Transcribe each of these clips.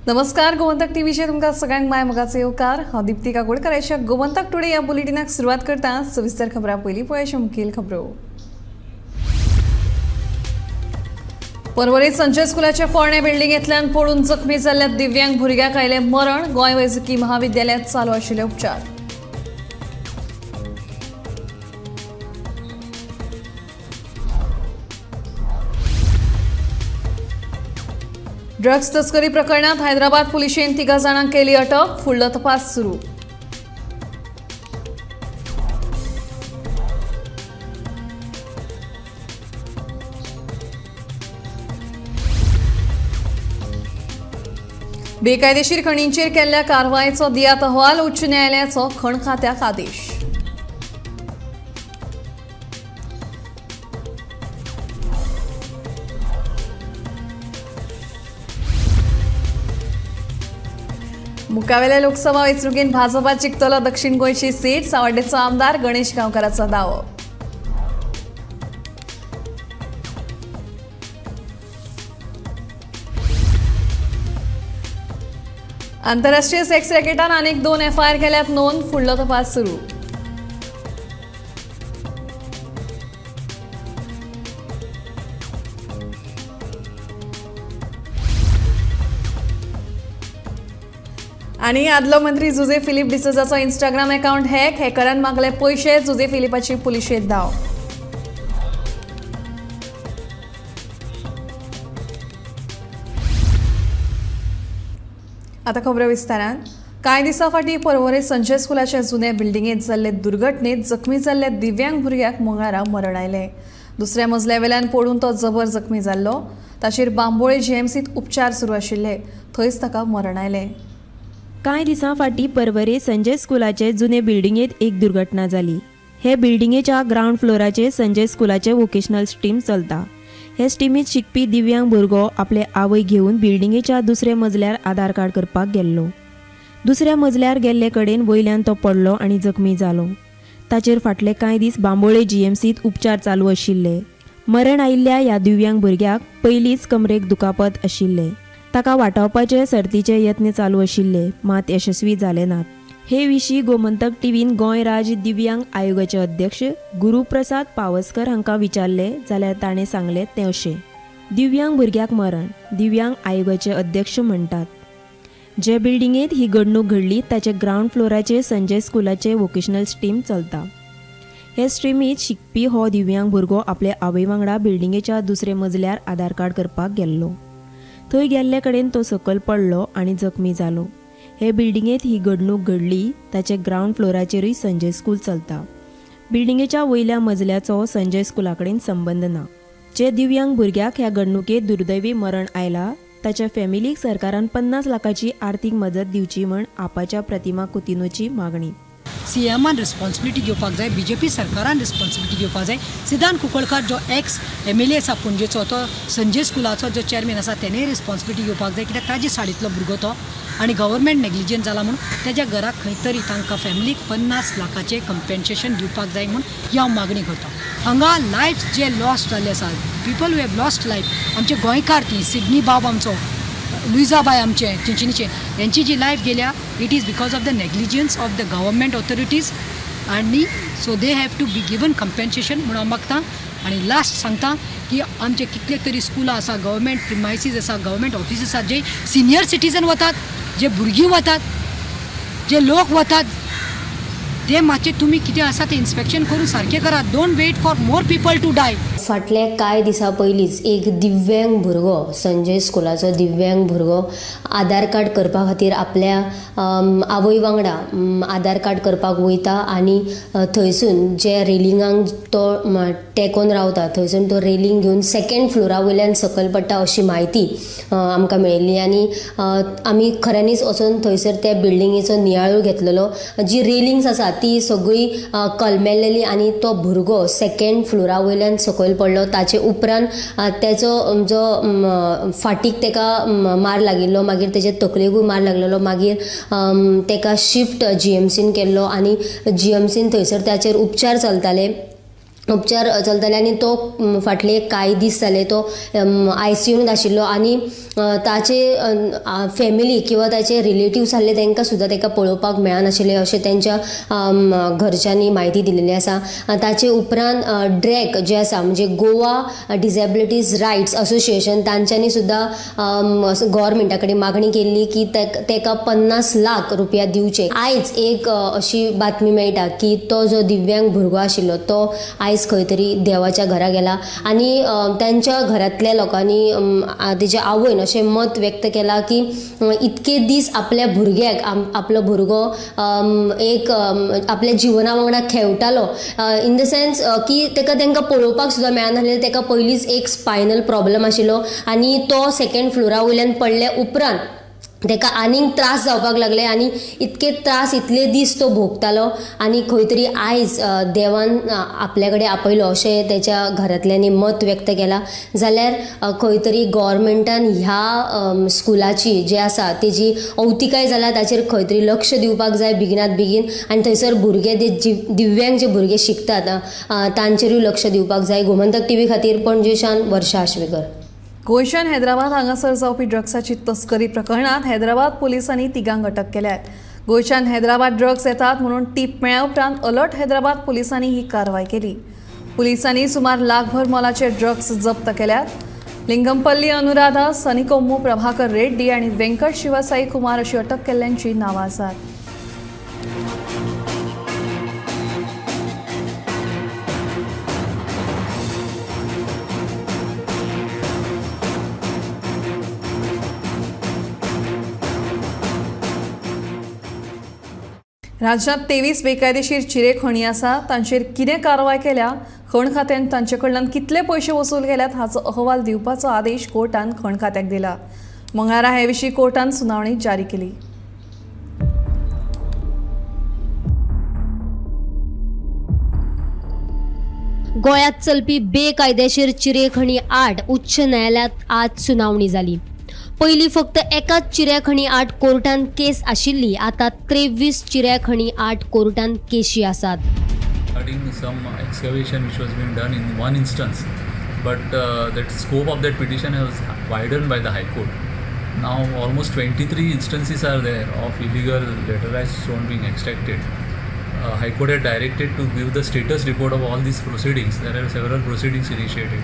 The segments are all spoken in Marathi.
नमस्कार गोमंतक टीव्हीचे तुमकां सगळ्यांक माय मोगाचो येवकार। हांव दीप्ती काकोडकराच्या गोमंतक टुडे ह्या बुलेटिनाक सुरवात करता। सविस्तर खबरां पयलीं पळोवया मुखेल खबरो। परवरीत संजय स्कुलाच्या पोरण्या बिल्डिंगेंतल्यान पडून जखमी जाल्ल्या दिव्यांग भुरग्याक आयलें मरण। गोंय वैजकी महाविद्यालयात चालू आशिल्ले उपचार। ड्रग्स तस्करी प्रकरणात हैदराबाद पुलिशेन 3 जाणांक केली अटक। फुडलो तपास सुरू। बेकायदेशीर खणींचेर केल्ल्या कारवायेचो दियात अहवाल। उच्च न्यायालयाचो खण खात्याक आदेश। मुखावेल्या लोकसभा वेंचणुकेंत भाजपा जिखतलो दक्षिण गोंयची सीट। सावड्डेचो आमदार गणेश गांवकाराचो दावो। आंतरराष्ट्रीय सेक्स रॅकेटान आनीक 2 FIR केल्यात नोंद। फुडलो तपास सुरू। आनी आदलो मंत्री जुजे फिलिप डिसोजाचो इंस्टाग्राम अकाउंट हॅक। हॅकरान मागले पयशे। जुजे फिलिपाची पुलिशेंत धाव। आता खबरो विस्तारान। कांय दिसा फाटीं परवरे संजय स्कुलाच्या जुन्या बिल्डिंगेंत जाल्ले दुर्घटनेत जखमी जाल्ल्या दिव्यांग भुरग्याक मंगळारा मरण आयलें। दुसऱ्या मजल्या वेल्यान पडून तो जबर जखमी जाल्लो। ताचेर बांबोळे GMCत उपचार सुरू आशिल्ले। थंयच ताका मरण आयलें। कांय दिसां फाटीं परवरे संजय स्कुलाचे जुने बिल्डिंगेत एक दुर्घटना जाली। हे बिल्डिंगेच्या ग्राउंड फ्लोराचेर संजय स्कुलाचे वोकेशनल स्ट्रीम चलता। हे स्ट्रीमीत शिकपी दिव्यांग भुरगो आपले आवय घेवन बिल्डिंगेच्या दुसऱ्या मजल्यार आधार कार्ड करपाक गेल्लो। दुसऱ्या मजल्यार गेल्ले कडेन वयल्यान तो पडलो आनी जखमी जालो। ताचेर फाटले कांय दीस बांबोळे GMCत उपचार चालू आशिल्ले। मरण आयिल्ल्या ह्या दिव्यांग भुरग्याक पयलींच कमरेक दुखापत आशिल्ले। ताका वाटावपाचे सर्तीचे यत्न चालू आशिल्ले, मात यशस्वी जाले नात। हे विशीं गोमंतक टीव्हीन गोंय राज्य दिव्यांग आयोगाचे अध्यक्ष गुरुप्रसाद पावसकर हांकां विचारले जाल्यार ताणें सांगले ते अशें। दिव्यांग भुरग्याक मरण। दिव्यांग आयोगाचे अध्यक्ष म्हणटात, जे बिल्डिंगेंत ही घडणूक घडली ताचे ग्राउंड फ्लोराचेर संजय स्कुलाचे वोकेशनल स्ट्रीम चलता। हे स्ट्रीमीत शिकपी हो दिव्यांग भुरगो आपले आवय वांगडा बिल्डिंगेच्या दुसरे मजल्यार आधार कार्ड करपाक गेल्लो। थंय गेल्ले कडेन तो सकयल पडलो आनी जखमी जालो। हे बिल्डिंगेंत ही घडणूक घडली ताचे ग्राउंड फ्लोराचेरूय संजय स्कूल चलता। बिल्डिंगेच्या वयल्या मजल्याचो संजय स्कुला कडेन संबंद ना। जे दिव्यांग भुरग्याक ह्या घडणुकेत दुर्दैवी मरण आयला ताच्या फॅमिलीक सरकारान 50 लाखाची आर्थीक मदत दिवची म्हण आपाच्या प्रतिमा कुतिनोची मागणी। CMान रिस्पॉन्सिबिलिटी घेवपाक जाय। BJP सरकारान रिस्पॉन्सिबिलिटी घेवपाक जाय। सिद्धांत कुंकळकार जो एक्स MLA आसा पणजेचो, तो संजय स्कुलाचो जो चेअरमॅन आसा तेणेय रिस्पॉन्सिबिलिटी घेवपाक जाय, कित्याक ताजे साडींतलो भुरगो तो आनी गव्हर्मेंट नेग्लिजंट जाला म्हणून तेज्या घराक खंय तरी तांकां फॅमिलीक 50 लाखाचें कंपेन्सेशन दिवपाक जाय म्हणून ही हांव मागणी करता। हांगा लायफ जे लॉस्ट जाल्ले आसा, people who have lost life, आमचे गोंयकार ती सिडनी बाब आमचो, लुइजाबाय आमचे चिंचिनीचे, यांची जी लायफ गेल्या it is because of the negligence of the government authorities आनी so they have to be given compensation म्हणून हांव मागता। आनी लास्ट सांगता की आमचे कितले तरी स्कुलां आसा, गव्हर्मेंट प्रिमायसीस आसा, गव्हर्मेंट ऑफिसीस आसा, जे सिनियर सिटीजन वतात, जे भुरगीं वतात, जे लोक वतात, ते मातशें तुमी कितें आसा ते इन्स्पेक्शन करून सारकें करात। Don't wait for more people to die. फाटले कांय दिसा पयलींच एक दिव्यांग भुरगो, संजय स्कुलाचो दिव्यांग भुरगो आधार कार्ड करपा खातीर आपल्या आवय वांगडा आधार कार्ड करपाक वयता आनी थंयसून जे रेलिंगांक तो तेंकोन रावता थंयसून तो रेलिंग घेवन 2nd फ्लोरा वयल्यान सकयल पडटा अशी म्हायती आमकां मेळिल्ली। आनी आमी खऱ्यांनीच वचून थंयसर त्या बिल्डिंगेचो नियाळो घेतलेलो। जी रेलिंग्स आसा ती सगळी कलमेल्लेली आनी तो भुरगो 2nd फ्लोरा वयल्यान सकयल पडलो। ताचे उपरांत तेचो जो फाटीक तेका मार लागिल्लो, मागीर तेजे तकलेकूय मार लागलेलो, मागीर तेका शिफ्ट GMCन केल्लो आनी GMCन थंयसर त्याचेर उपचार चलताले। उपचार चलताले आनी तो फाटले कांय दीस जाले तो ICUंत आशिल्लो आनी ताचे फॅमिली किंवा ताचे रिलेटिव्स आसले तांकां सुद्दां ताका पळोवपाक मेळनाशिल्लें अशें तेंच्या घरच्यांनी म्हायती दिलेली आसा। ताचे उपरांत ड्रॅक जे आसा म्हणजे गोवा डिसेबिलिटीज रायट्स असोसिएशन तांच्यांनी सुद्दां गव्हर्मेंटा कडेन मागणी केल्ली की ताका 50 लाख रुपया दिवचे। आयज एक अशी बातमी मेळटा की तो जो दिव्यांग भुरगो आशिल्लो तो आयज खंय तरी देवाच्या घरा गेला आनी तांच्या घरांतल्या लोकांनी ताच्या आवयन अशें मत व्यक्त केला की इतके दीस आपल्या भुरग्याक आपलो भुरगो एक आपल्या जिवना वांगडा खेळटालो इन द सेन्स की तांकां पळोवपाक सुद्दां मेळनासलें। ताका पयलींच एक स्पायनल प्रॉब्लम आशिल्लो आनी तो सेकंड फ्लोरा वयल्यान पडले उपरांत ताका आनीक त्रास जावपाक लागले आनी इतके त्रास इतले दीस तो भोगतालो आनी खंय तरी आयज देवान आपल्या कडेन आपयलो अशें तेच्या घरांतल्यांनी मत व्यक्त केला। जाल्यार खंय तरी गव्हर्मेंटान ह्या स्कुलाची जी आसा तेजी अवतिकाय जाला ताचेर खंय तरी लक्ष दिवपाक जाय बेगिनात बेगीन आनी थंयसर भुरगे दिव्यांग जे भुरगे शिकतात तांचेरूय लक्ष दिवपाक जाय। गोमंतक TV खातीर पणजेच्यान वर्षा आश्वेकर। गोंयच्यान हैदराबाद हांगासर जावपी ड्रग्साची तस्करी प्रकरणात हैदराबाद पोलिसांनी तिगांक अटक केल्यात। गोंयच्यान हैदराबाद ड्रग्स येतात म्हणून टीप मेळ्ळ्या उपरांत अलर्ट हैदराबाद पोलिसांनी ही कारवाय केली। पोलिसांनी सुमार लाखभर मोलाचे ड्रग्स जप्त केल्यात। लिंगमपल्ली अनुराधा, सनिकोम्मू प्रभाकर रेड्डी आणि वेंकट शिवसाई कुमार अशी अटक केल्ल्यांची नांवां आसात। राज्यात 23 बेकायदेशीर चिरे खणी आसा तांचेर कितें कारवाय केल्या, खण खात्यान तांचे कडल्यान कितले पयशे वसूल केल्यात हाचो अहवाल दिवपाचो आदेश कोर्टान खण खात्याक दिला। मंगळारा हे विशीं कोर्टान सुनावणी जारी केली। गोंयांत चलपी बेकायदेशीर चिरे खणी आड उच्च न्यायालयात आज सुनावणी जाली। पयलीं फक्त एकाच चिऱ्या खणी आड कोर्टान केस आशिल्ली, आता 23 चिऱ्या खणी आड कोर्टान केशी आसात। Regarding some excavation which was being done in one instance, but that scope of that petition was widened by the High Court. Now almost 23 instances are there of illegal laterized stone being extracted. High Court had directed to give the status report of all these proceedings. There are several proceedings initiated.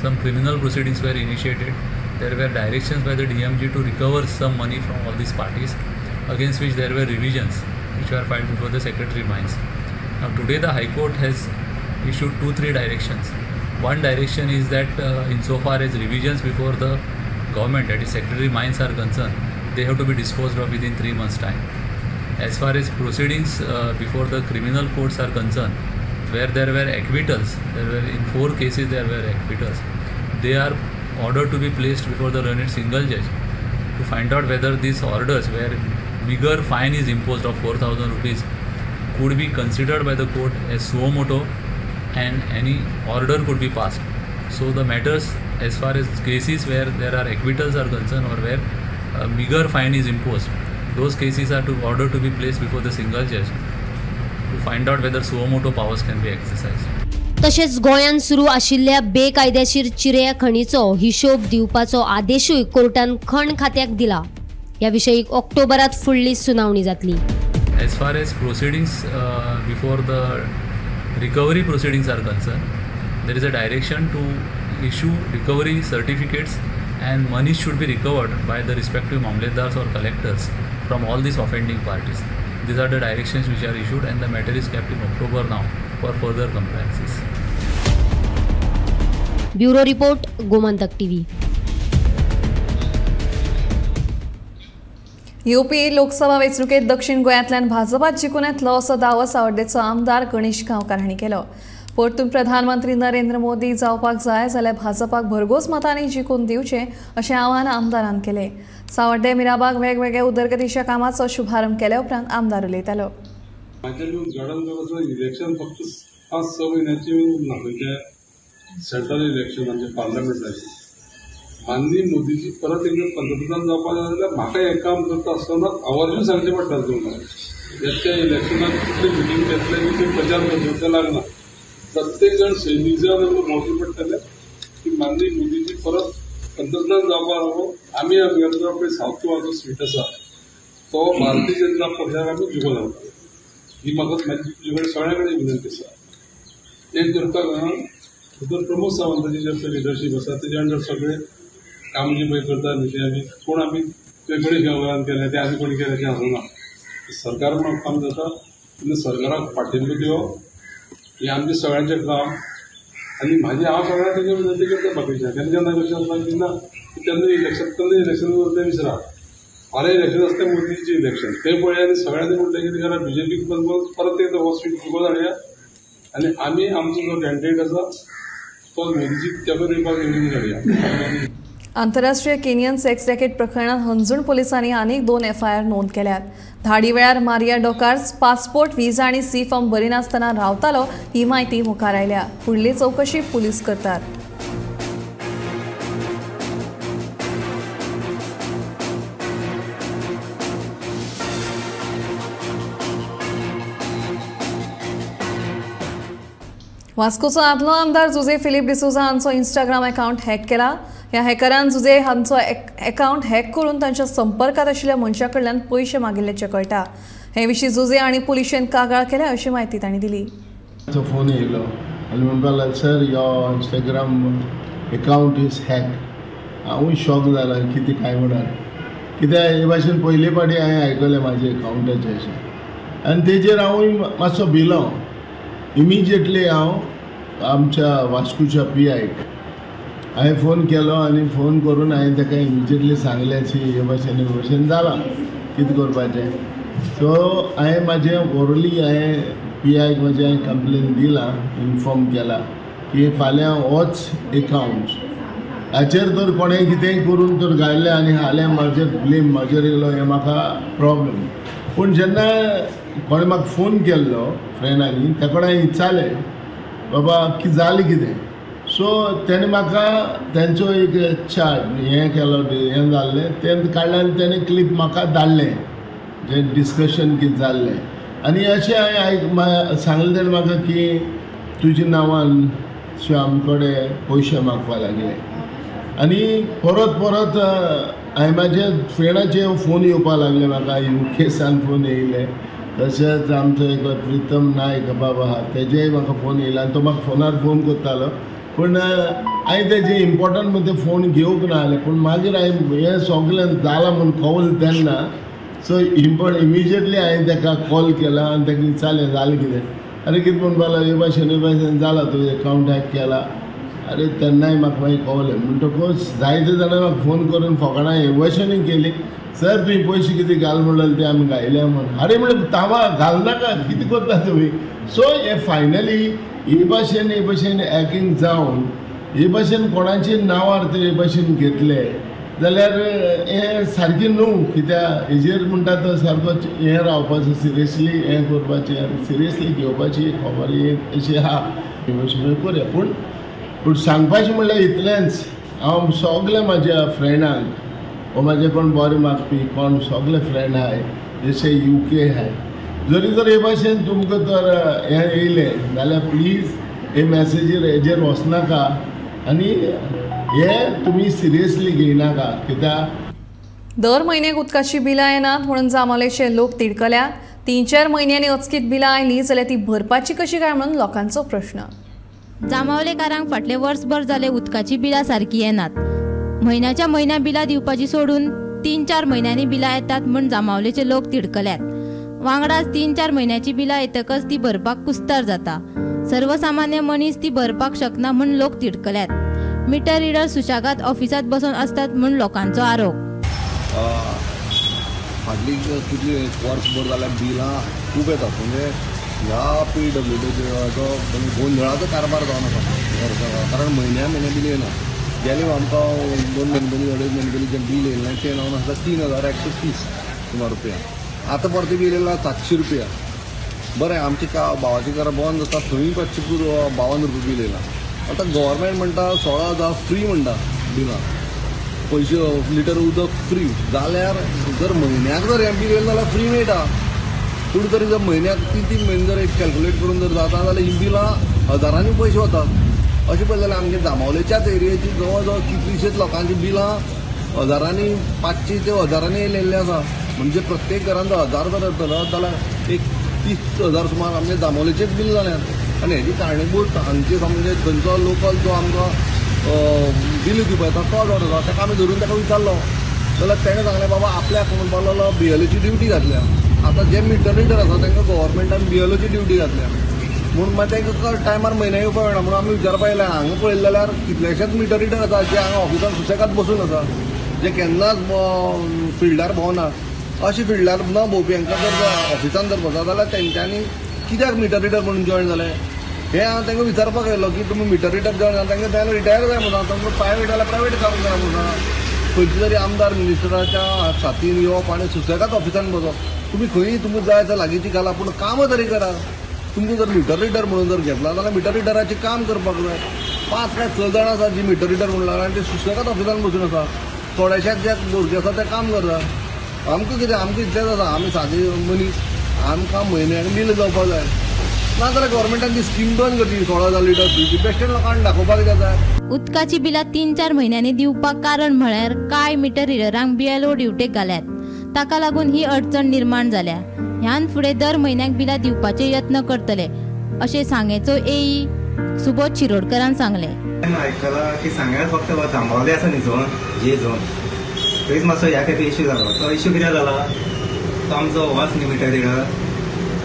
Some criminal proceedings were initiated. There were directions by the DMG to recover some money from all these parties, against which there were revisions which were filed before the Secretary Mines. Now today the High Court has issued 2-3 directions. One direction is that insofar as revisions before the government, that is Secretary Mines, are concerned, they have to be disposed of within 3 months' time. As far as proceedings before the criminal courts are concerned, where there were acquittals, there were in 4 cases there were acquittals, they are ordered to be placed before the learned single judge to find out whether these orders where bigger fine is imposed of 4,000 rupees could be considered by the court as suo motu and any order could be passed. So the matters as far as cases where there are acquittals are concerned or where a bigger fine is imposed, those cases are ordered to be placed before the single judge to find out whether suo motu powers can be exercised. तशेंच गोंयांत सुरू आशिल्ल्या बेकायदेशीर चिरे खणीचो हिशोब दिवपाचो आदेशूय कोर्टान खण खात्याक दिला। ह्या विशयी ऑक्टोबरात फुडली सुनावणी जातली। As far as proceedings before the recovery proceedings are concerned, there is a direction to issue recovery certificates and money should be recovered by the respective mamletdars or collectors from all these offending parties. These are the directions which are issued and the matter is kept in October now for further compliances. Bureau report, Gomantak TV। UP Lok Sabha वेंचणुकेत दक्षिण गोंयांतल्यान भाजपात जिखून येतलो असो दावो सावड्डेचो आमदार गणेश गांवकार हांणी केलो। परतून प्रधानमंत्री नरेंद्र मोदी जावपाक जाय जाल्यार भाजपाक भरघोस मतांनी जिखून दिवचें अशें आवाहन आमदारान केलें। सावड्डे मिराबाग वेगवेगळ्या उदरगतीच्या कामाचो शुभारंभ केल्या उपरांत आमदार उलयतालो। इलेक्शन फक्त 5-6 महिन्याची सेंट्रल इलेक्शन म्हणजे पार्लमेंट जायची। माननीय मोदीजी परत एकदा पंतप्रधान जावपाक जाय जाल्यार म्हाका हें काम करता आसतना आवर्जून सांगचें पडटा तुम्हाला येत्या इलेक्शनाक कितले मिटींग घेतले कितले प्रचार करचे तें लागना। प्रत्येक जण सैनिक मोठी पडटले की माननीय मोदीजी परत पंतप्रधान जावपा लागलो. आमी आमगेलो जो सावथ गोवाचो सीट आसा तो भारतीय जनता पक्षाक आमी जिखून हाडटले. ही म्हाका म्हाजी तुजे कडेन सगळ्या कडेन विनंती आसा. एक करता भितर प्रमोद सावंताची जे लिडरशीप आसा तेजे अंडर सगळे काम जे पळय करता न्ही ते आमी कोण आमी वेगळे व्यवहार केले ते आमी कोणी केले ते हांसूना. सरकार म्हणून काम जाता तेन्ना सरकाराक पाठिंबो दिवप हे आमचे सगळ्यांचें काम. आनी म्हाजी हांव सगळ्यांक तेजे विनंती करता बाकीच्या केन्ना कशें आसता तेन्ना इलेक्शन वरते विसरा. फाल्यां इलेक्शन आसता मोदीचें इलेक्शन ते पळय आनी सगळ्यांनी म्हणलें कितें करा बीजेपीक परत एकदा हो सीट फुगो धाडया आनी आमी आमचो जो कॅन्डिडेट आसा तो मोदीची तेका दिवपाक निवडून काडया. आंतरराष्ट्रीय केनियन सेक्स रॅकेट प्रकरणात हंजूण पोलिसांनी आनीक 2 FIR नोंद केल्यात. धाडी वेळार मारिया डॉकार्स पासपोर्ट व्हिजा आणि सी फॉर्म बरी नासतना रावतालो ही माहिती मुखार आयल्या. फुडली चौकशी पुलीस करतात. वास्कोचो आदलो आमदार जुजे फिलिप डिसोजा हांचो इंस्टाग्राम अकाउंट हॅक केला. ह्या हॅकरान जुजे हांचो अकाउंट हॅक करून तांच्या संपर्कात आशिल्ल्या मनशा कडल्यान पयशे मागिल्ल्याचें कळटा. हे विशीं जुजे आनी पुलिशेन कागाळ केल्या अशी माहिती तांणी दिली. फोन येयलो आनी म्हणपाक लागलो sir your Instagram account is hack. हांवूय शॉक जाला कितें काय म्हणून कित्याक हे भाशेन पयले फावटी हांवें आयकलें म्हाजे अकाउंटाचें अशें आनी तेजेर हांवूय मातसो भिलो. इमिजिएटली हांव आमच्या वास्कोच्या PIक हांवें फोन केलो आनी फोन करून हांवें ताका इमिजिएटली सांगलें की हे भाशेन जालां कितें करपाचें. सो हांवें म्हाजें ओरली हांवें PIक म्हाजें हांवें कंप्लेन दिलां इन्फॉर्म केला की फाल्यां होच अकाउंट हाचेर तर कोणें कितेंय करून तर घातलें आनी हालें म्हाजेर ब्लेम म्हाजेर येयलो हें म्हाका प्रॉब्लेम. पूण जेन्ना कोणें म्हाका फोन केल्लो फ्रेंडांनी ताका हांवें विचारलें बाबा कितें जालें कितें. सो तेणें म्हाका तेंचो एक चार्ट हें केलो हें जाल्लें तें काडलें आनी तेणें क्लीप म्हाका धाडलें जें डिस्कशन कितें जाल्लें. आनी अशें हांवें सांगलें तेणें म्हाका की तुज्या नांवान श्याम कडेन पयशे मागपाक लागले. आनी परत परत हांवें म्हाजे फ्रेंडाचे फोन येवपाक लागले म्हाका UKसान फोन येयले. तशेंच आमचो एक प्रितम नायक बाबा आहा तेजेय म्हाका फोन येयला आनी तो म्हाका फोनार फोन करतालो. पूण हांवें तेजे इम्पोर्टंट म्हणून ते फोन घेवंक ना जालें. पूण मागीर हांवें हें सगळें जालां म्हूण कळलें तेन्ना सो इमिजिएटली हांवें ताका कॉल केला आनी ताका विचारलें जालें कितें. अरे कितें म्हणपाक लागलो हे भाशेन जाला तुवें अकाउंट हॅक केला. अरे तेन्नाय म्हाका मागीर कळलें. म्हणटकूच जायते जाणां म्हाका फोन करून फकाणां हे भाशेनूय केली सर तुवें पयशे कितें घाल म्हणलें ते आमी घायल्या म्हणून. अरे म्हणलें तावा घालनाका कितें करता तुमी. सो हे फायनली हे भाशेन हॅकींग जावन हे भाशेन कोणाची नांवार ते हे भाशेन घेतले जाल्यार हें सारकें न्हू. कित्याक हेजेर म्हणटा तो सारको हें रावपाचो सिरियसली हें करपाचें सिरियसली घेवपाची खबर अशी आहा हे भाशेन करुया. पूण सांगपाचें म्हणल्यार इतलेंच हांव सगल्या म्हाज्या फ्रेंडांक वो म्हाजे कोण बरें मागपी कोण सगळे फ्रेंड आहाय जशे UK आहाय जरी जर हे भाशेन तुमकां तर हें येयलें जाल्यार प्लीज हे मॅसेजीर हेजेर वचनाका आनी हें तुमी सिरियसली घेयनाका. कित्याक दर म्हयन्याक उदकाची बिलां येनात म्हणून जांबावलेचे लोक तिडकल्यात. 3-4 म्हयन्यांनी अचकीत बिलां आयलीं जाल्यार ती भरपाची कशी काय म्हणून लोकांचो प्रश्न. जांबावलेकारांक फाटले वर्सभर जाले उदकाची बिलां सारकी येनात. म्हयन्याच्या म्हयन्या बिलां दिवपाची सोडून 3-4 म्हयन्यांनी बिलां येतात म्हूण जांबावलेचे लोक तिडकल्यात. वांगडाच 3-4 म्हयन्याची बिलां येतकच ती भरपाक कुस्तार जाता. सर्वसामान्य मनीस ती भरपाक शकना म्हूण लोक तिडकल्यात. मिटर रिडर सुशागाद ऑफिसांत बसून असतात म्हूण लोकांचो आरोप. फाटली कितली वर्सभर जाल्यार बिलां खूब येतात. म्हणजे ह्या PWDचो गोंधळाचो कारभार जावन आसा. कारण म्हयन्या बील येना. गेले आमकां 2 म्हयने 2.5 म्हयने जें बील येयलें तें जावन आसा 3130 सुमार रुपया. आतां परतें बील येयलां 700 रुपया. बरें आमचे भावाचें घरा बंद आसा थंय 552 रुपया बील येयलां. आतां गव्हर्मेंट म्हणटा 16,000 फ्री म्हणटा बिलां पयशे लिटर उदक फ्री जाल्यार जर म्हयन्याक जर हें बील येयलें जाल्यार फ्री मेळटा. पूण तरी जर म्हयन्याक 3-3 म्हयने जर एक कॅल्क्युलेट करून जर जाता जाल्यार ही बिलां हजारांनी पयशे वतात अशें पळयलें जाल्यार आमगे जांबावलेच्याच एरियेची जवळ जवळ कितलीशींच लोकांची बिलां हजारांनी 500 ते हजारांनी येयलेलीं आसा. म्हणजे प्रत्येक घरान जर 1000 जर धरत जाल्यार एक 30,000 सुमार आमगे जांबावलेचेच बील जाल्यात. आनी हेजी कारणीभूत हांगचे म्हणजे थंयचो लोकल जो आमकां बिल दिवपाक येता तो जो आसा ताका आमी धरून ताका विचारलो जाल्यार तेणें सांगलें बाबा आपल्याक म्हणून लागलो BLOची ड्युटी घातल्या. आतां जे मिटर रिडर आसा तांकां गव्हर्मेंटान BLOची ड्युटी घातल्या म्हणून मागीर तांकां टायमार म्हयन्या येवपाक मेळना म्हणून आमी विचारपाक येयलें. हांगा पळयलें जाल्यार कितलेशेच मिटर रिडर आसा जे हांगा ऑफिसान सुशेगाद बसून आसा जे केन्नाच फिल्डार भोंवना. अशें फिल्डार न भोंवपी हांकां जर ऑफिसान जर बसता जाल्यार तेंच्यांनी कित्याक मिटर रिडर म्हणून जॉयन जालें हें हांव तांकां विचारपाक येयलो की तुमी मिटर रिडर जॉयन जाता तांकां जाल्यार रिटायर जाय म्हणून तांकां प्रायवेट जाल्यार प्रायवेट काम करा म्हणून खंयचे तरी आमदार मिनिस्टराच्या साथीन येवप आनी सुशेगाद ऑफिसान बसप. तुमी खंयी तुमकां जाय तर लागींची घाला पूण कामां तरी करा. तुमकां जर मिटर रिडर म्हणून जर घेतला जाल्यार मिटर रिडराचें काम करपाक जाय. 5 काय 6 जाणां आसा जी मिटर रिडर म्हणून लागला आनी ते सुशेगाद ऑफिसान बसून आसा. थोडेशेच जे भुरगे आसा ते काम करता. आमकां कितें आमकां इतलेंच आसा आमी सादे मनीस आमकां म्हयन्याक बील जावपाक जाय नाजाल्यार गव्हर्मेंटान ती स्कीम बंद करची 16,000 लिटर फ्रीची बेश्टेच लोकांक दाखोवपाक जाता. उदकाची बिलां 3-4 म्हयन्यांनी दिवपाक कारण म्हळ्यार कांय मिटर रिडरांक BLO ड्युटेक घाल्यात. ताका लागून ही अडचण निर्माण जाल्या. ह्यान फुडें दर म्हयन्याक बिलां दिवपाचे यत्न करतले अशें सांगेचो AE सुबोध शिरोडकरान सांगलें. आयकलां की सांग्यार फक्त जांबावले आसा न्ही झोन जे झोन थंयच मातसो ह्या खेपे इश्यू जालो. तो इश्यू कितें जाला तो आमचो होच न्ही मिटर रिडर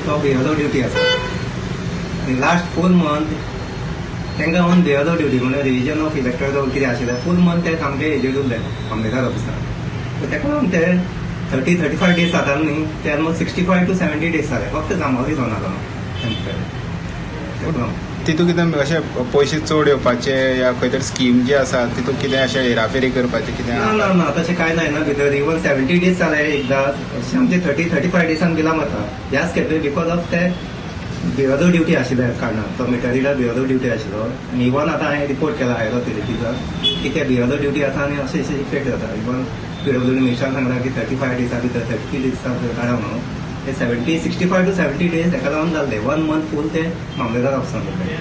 तो BLO ड्युटी आसा आनी लास्ट फूल मंथ तांकां ऑन BLO ड्युटी म्हणल्यार रिविजन ऑफ इलेक्ट्रल जो कितें आशिल्लें फूल मंथ ते सामके हेजेर उरले मामलेदार ऑफिसान. सो ताका लागून ते 30-35 डेज जाता न्ही ते ऑलमोस्ट 65 to 70 डेज जाले फक्त जांबावली झोनाक लागून. तितून कितें अशें पयशे चड येवपाचे या खंय तरी स्कीम जी आसा तितून कितें अशें हेराफेरी करपाचें कितें ना ना तशें कांय ना ना भितर इवन 70 डेज जाले एकदां अशें आमचे 30-35 डेजान बिलां वता ह्याच खेपे बिकॉज ऑफ ते BLO ड्युटी आशिल्ल्या कारणान तो मिटर रिडर BLO ड्युटी आशिल्लो आनी इवन आतां हांवें रिपोर्ट केला हायर ऑथॉरिटीजान की ते BLO ड्युटी आसा आनी अशें इफेक्ट जाता. इवन PWD मिनिस्टरान सांगला की 35 डेजा भितर 30 डेज काडा म्हणून ते 65 to 70 डेज ताका लागून जाल्ले 1 मंथ फूल ते मामलेदार ऑफिसान जाले.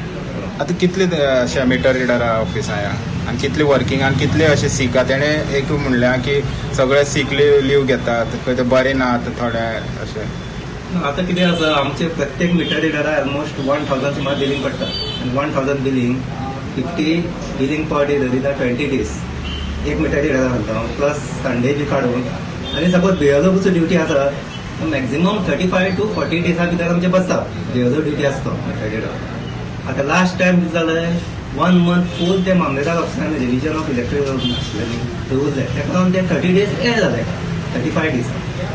आतां कितले अशे मिटर रिडरा ऑफिस आया आनी कितले वर्किंग आनी कितले अशे सीक आहा तेणें एक म्हणल्या की सगळे सीक लीव घेतात खंय ते बरे नात थोडे अशें. आतां कितें आसा आमचे प्रत्येक मिटर रिडरा ऑलमोस्ट 1000 सुमार बिलींग पडटा आनी 1000 बिलींग 50 बिलींग पर डे धरी 20 डेज एक मिटर रिडर घालता प्लस संडे बी काडून आनी सपोज BLOची ड्युटी आसा मॅक्झिमम 35 to 40 डेजा भितर आमचे बसता BLO ड्युटी आसता मिटर रिडर. आतां लास्ट टायम कितें जालें 1 मंथ फूल ते मामलेदार ऑफिसान रिविजन ऑफ इलेक्ट्रिकल आशिल्लें न्ही ते उरले ताका लागून ते 30 डेज एड जाले 35 डेज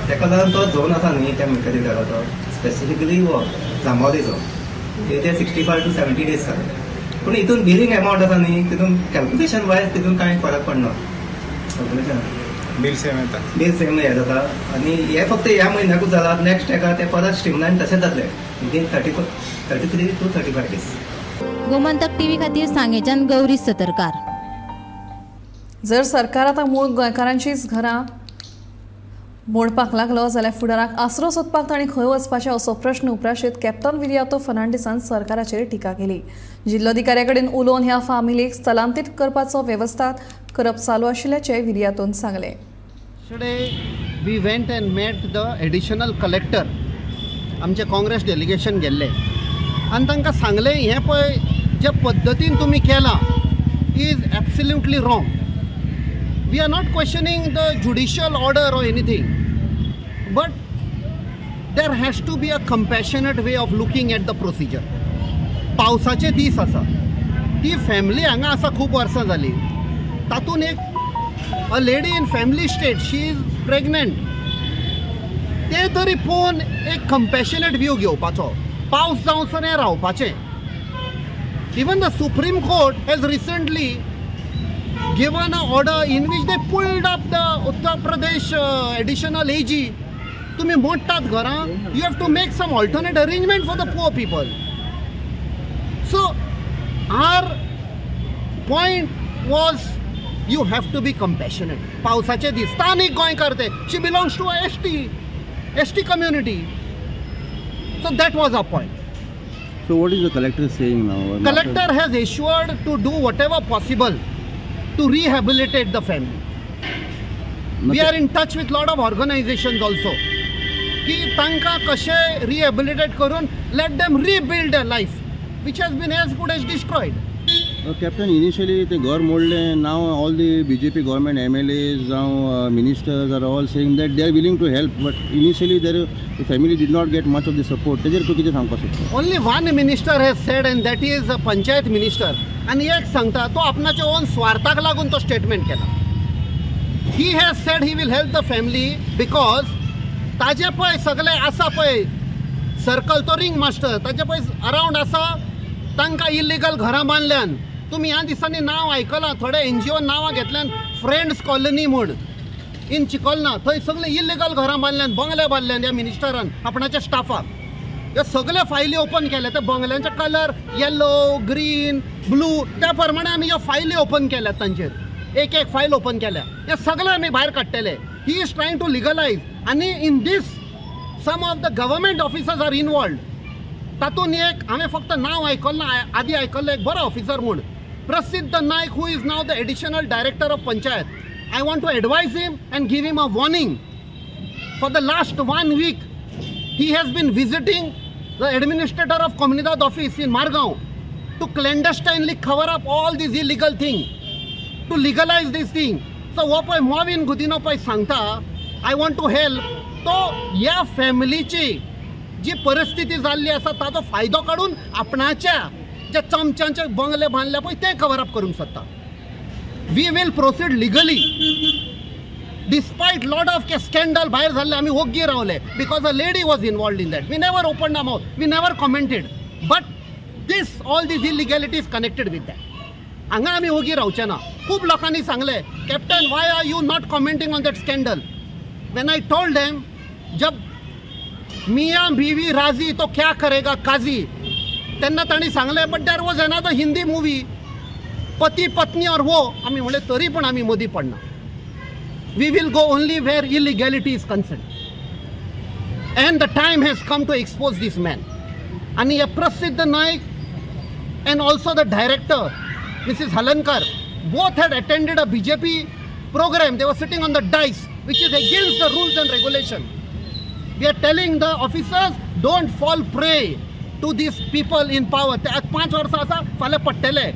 ताका लागून तो झोन आसा न्ही त्या मिटर रिडराचो स्पेसिफिकली हो जांबावलेचो ते 65 to 70 डेज जाले. पूण हितून बिलींग एमावंट आसा न्ही तितून कॅल्क्युलेशन वायज तितून कांय फरक पडना. कॅल्क्युलेशन बील सेम येता बील सेम हे जाता आनी हे फक्त ह्या म्हयन्याकूच जाला नेक्स्ट ताका ते परत स्ट्रीमलायन तशेंच जातले within 33 to 35 days. Gomantak TV खातीर सांगेच्यान गौरी सतरकार. जर सरकार आतां मूळ गोंयकारांचीच घरां मोडपाक लागलो जाल्यार फुडाराक आसरो सोदपाक तांणी खंय वचपाचें असो प्रश्न उपराशीत कॅप्टन विरियातो फर्नांडिसान सरकाराचेर टिका केली. जिल्लोधिकाऱ्या कडेन उलोवन ह्या फामिलीक स्थलांतरीत करपाचो वेवस्था करप चालू आशिल्ल्याचें विरियातोन सांगलें. Yesterday we went and met the additional collector. आमचे काँग्रेस डेलिगेशन गेल्ले आनी तांकां सांगलें हें पळय जे पद्दतीन तुमी केलां is absolutely wrong. We are not questioning the judicial order or anything, but there has to be a compassionate way of looking at the procedure. पावसाचे दीस आसा ती फॅमिली हांगा आसा खूब वर्सां जालीं तातूंत एक a lady in family state she is pregnant ते तरी पळोवन एक कंपॅशनेट व्यू घेवपाचो पावस जावंसर हें रावपाचें. Even the supreme court has recently given an order in which they pulled up the Uttar Pradesh additional AG. तुम्ही मोडटात घरां you have to make some alternate arrangement for the poor people. So our point was you have to be compassionate. पावसाचे दीस स्थानिक गोंयकार ते she belongs to a ST community. So that was our point. So what is the collector saying now? Collector has assured to do whatever possible to rehabilitate the family. We are in touch with lot of organizations also. की तांकां कशें rehabilitate करून let them rebuild their life, which has been as good as destroyed. Captain, initially the घर मोडले. Now all the BJP government MLAs, now ministers are all saying that they are willing to help, but initially the family did not get much of the support. तेजेर तूं कितें सांगपाक शकता? Only one minister has said, and that is a panchayat minister. आनी एक सांगता तो आपणाच्या ओन स्वार्थाक लागून तो स्टेटमेंट केला. He has said he will help the family because ताजे पळय सगळे आसा पळय सर्कल तो रिंग मास्टर ताजे पळय अराउंड आसा तांकां इल्लीगल घरां बांदल्यान. तुमी ह्या दिसांनी नांव आयकलां, थोडे NGO नांवां घेतल्यान फ्रेंड्स कॉलनी म्हूण इन चिकोलना, थंय सगळे इल्लीगल घरां बांदल्यान, बंगले बांदल्यान ह्या मिनिस्टरान आपणाच्या स्टाफाक. ह्यो सगळे फायली ओपन केल्या. त्या बंगल्यांचे कलर येलो, ग्रीन, ब्लू त्या प्रमाणे आमी ह्यो फायली ओपन केल्यात. तांचेर एक एक फायल ओपन केल्या. हे सगळे आमी भायर काडटले. He is trying to legalise. आनी in this some of the government officers are involved. तातूंत एक हांवें फक्त नांव आयकल्लें, आदी आयकल्लें एक बरो ऑफिसर म्हूण Prasidh Naik, who is now the additional director of panchayat. I want to advise him and give him a warning. For the last 1 week, he has been visiting the administrator of Comunidad office in Margaon to clandestinely cover up all these illegal things, to legalize this thing. So, what Moavin Gudino pai sangta, I want to help. तो या फॅमिलीची जी परिस्थिती जाल्ली आसा ताचो फायदो काडून आपणाच्या जे चमच्यांचे बंगले बांदल्या पळय ते कवर अप करूंक सोदता. We will proceed legally. Despite lot of scandal भायर जाल्ले आमी ओग्गी रावले because a lady was involved in that. We never opened our mouth. We never commented. But all these illegalities connected with that. हांगा आमी ओग्गी रावचे ना. खूब लोकांनी सांगले, Captain, why are you not commenting on that scandal? When I told them, जब मियाँ बीवी राजी तो क्या करेगा काजी, तेन्ना तांणी सांगले, but there was another Hindi movie, पति पत्नी और वो, आम्ही म्हणले तरी पण आम्ही मदी पडना. We will go only where illegality is concerned. And the time has come to expose this man. आणि हे प्रसिद्ध नायक and also the director, Mrs. Halankar, both had attended a BJP program. They were sitting on the dais, which is against the rules and regulation. We are telling the officers, don't fall prey to these people in power. 5 वर्सां आसा, फाल्यां पडटले.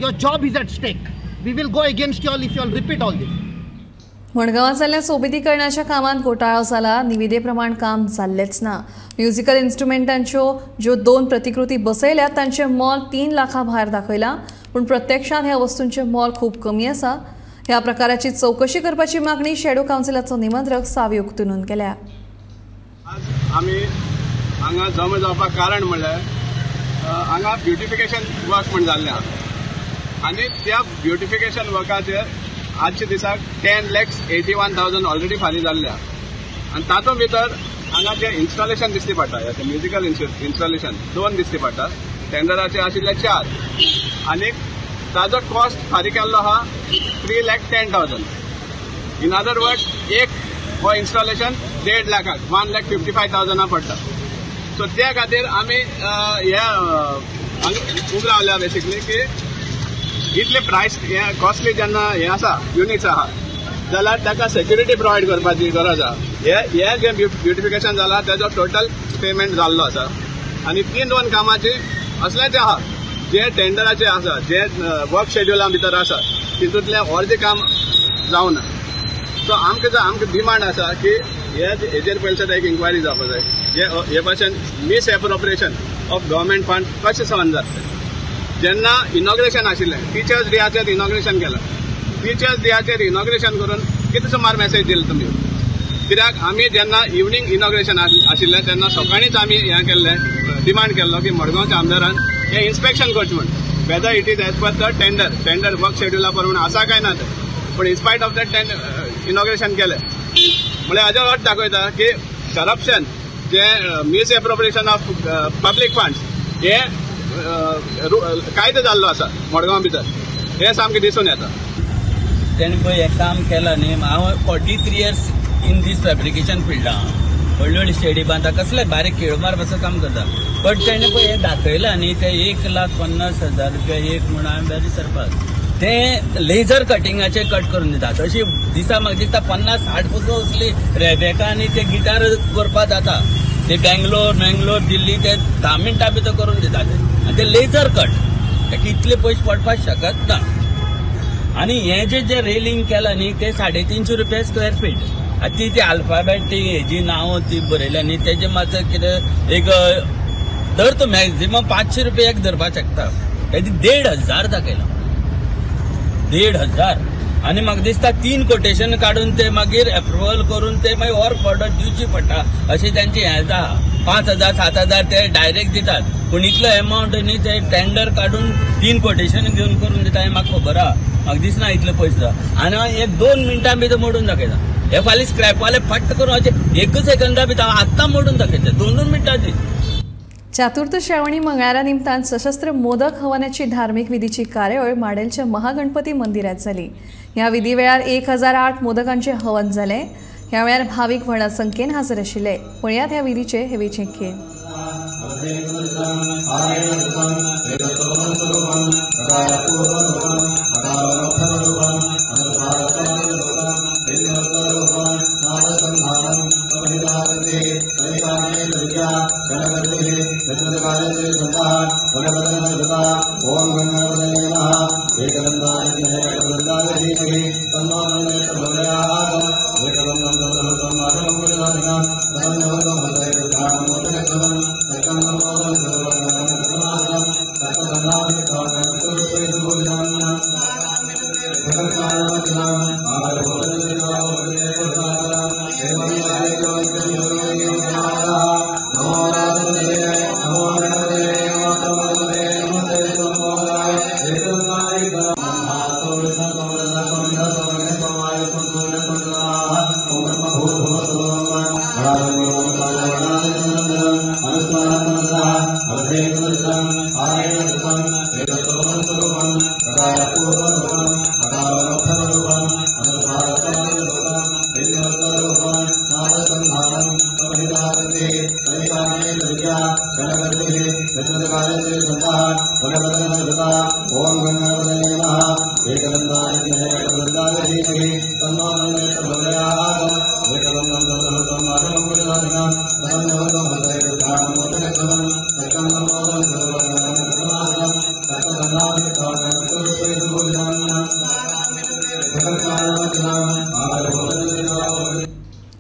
Your job is at stake. We will go against you all if you all repeat all this. मडगावात जाल्ल्या सोबितीकरणाच्या कामात घोटाळो जाला. निविदेप्रमाण काम जाल्लेच ना. म्युझिकल इन्स्ट्रुमेंटांच्यो ज्यो 2 प्रतिकृती बसयल्यात तांचें मोल 3 लाखां भायर दाखयलां, पूण प्रत्यक्षात ह्या वस्तूंचें मोल खूब कमी आसा. ह्या प्रकाराची चौकशी करपाची मागणी शेडो कावन्सिलाचो निमंत्रक सावी उक्तावून केल्या. आमी हांगा जमा जावपाक कारण म्हणल्यार हांगा ब्युटिफिकेशन वर्क म्हण जाल्लें आहा आनी त्या ब्युटिफिकेशन वर्काचेर आजच्या दिसाक 10,81,000 ऑलरेडी फारीक जाल्ले आहा आनी तातूंत भितर हांगा जे इन्स्टॉलेशन दिसती पडटा, म्युझिकल इन्स्टॉलेशन 2 दिसती पडटा. टेंडराचे आशिल्ले 4 आनी ताजो कॉस्ट फारीक केल्लो आहा 3,10,000. इन अदर वर्ड एक हो इन्स्टॉलेशन 1.5 लाखाक 1,55,000 पडटा. सो त्या खातीर आमी खूब रावल्या बेसिकली की इतले प्रायस कॉस्टली जेन्ना हे आसा युनिट्स आहा जाल्यार ताका सेक्युरिटी प्रोवायड करपाची गरज आहा. हे जे ब्युटिफिकेशन जाला तेजो टोटल पेमेंट जाल्लो आसा आनी 3-2 कामाची असलें ते आहा जे टेंडराचे आसा, जे वर्क शेड्युला भितर आसा तितूंतलें अर्दें काम जावना. सो आमकां डिमांड आसा की हेजेर पयलीं एक इन्क्वायरी जावपाक जाय. हे भाशेन miss appropriation of government fund कशें सहन जातलें. जेन्ना इनॉग्रेशन आशिल्लें, टिचर्स डेयाचेर इनॉग्रेशन केलां. टिचर्स डेयाचेर इनॉग्रेशन करून कितें सुमार मेसेज दिली तुमी? कित्याक आमी जेन्ना इवनिंग इनॉग्रेशन आशिल्लें तेन्ना सकाळींच आमी हें केल्लें, डिमांड केल्लो की मडगांवच्या आमदारान हें इन्स्पेक्शन करचें म्हण. Whether it is as per the tender work शेड्युला प्रमाणे आसा काय ना तें, पूण इन्स्पायट ऑफ दॅट इनॉग्रेशन केलें. म्हळ्यार हाजो अर्थ दाखयता की करप्शन, जे miss appropriation of public funds, हे कायदो जाल्लो आसा मडगांव भितर, हें सामकें दिसून येता. तेणें पळय हें काम केलां न्ही. हांव 43 इयर्स इन दीस फॅब्रिकेशन फिल्डां व्हडली व्हडली स्टेडी बांदता, कसलें बारीक खेळ मार पासून काम करता. बट तेणे पळय हें दाखयलां न्ही ते 1,50,000 रुपया एक म्हूण हांवें बरें सरपाक ते लेजर कटिंगाचे कट करून दितात. अशी दिसा म्हाका दिसता 50-60 पसून असली रेबेका आनी ते गिटार करपाक जाता. ते बेंगलोर दिल्ली ते 10 मिनटां भितर करून दितात आनी ते लेजर कट ताका इतले पयशे पडपाक शकत ना. आनी हें जे रेलिंग केलां न्ही ते 350 रुपया स्क्वेअर फीट. ती अल्फाबेटीक हेजी नांव ती बरयल्या न्ही तेजे मातसो कितें एक धर तूं मॅक्झिमम 500 रुपया एक धरपाक शकता. तेजी 1,500 दाखयला 1,500 आनी म्हाका दिसता 3 कोटेशन काडून ते मागीर एप्रुवल करून ते मागीर वर्क ऑर्डर दिवची पडटा अशी त्यांची हें आसा. 5,000 7,000 ते डायरेक्ट दितात पूण इतलो अमावंट न्ही ते टेंडर काडून 3 कोटेशन घेवन करून दिता हें म्हाका खबर आहा. म्हाका दिसना इतले पयशे जाता आनी एक 2 मिनटां भितर मोडून दाखयता. हे फाल्यां स्क्रॅपवाले फट्ट करून अशें 1 सेकंदा भितर आत्तां मोडून दाखयता 2 मिनटांची. चतुर्थ श्रावणी मंगळारा निमतान सशस्त्र मोदक हवनाची धार्मिक विधीची कार्यावळ माडेलच्या महागणपती मंदिरात जाली. ह्या विधी वेळार 1008 मोदकांचे हवन जाले. ह्या वेळार भाविक व्हडा संख्येन हाजीर आशिल्ले. पळयात ह्या विधीचे हे वेचणुके.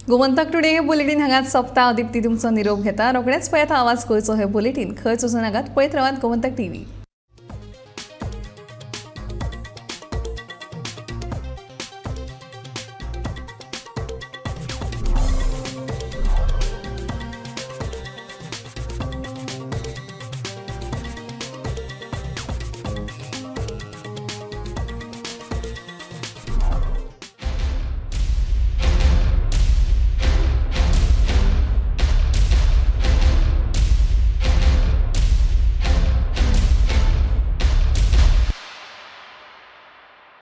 गोमंतक टुडे हे बुलेटिन हांगाच सोंपता. दिप्ती तुमचो निरोप घेता. रोखडेच पळयत आवाज गोंयचो हे बुलेटिन खंयच वचूं नाकात. पळयत रावात गोमंतक टीव्ही.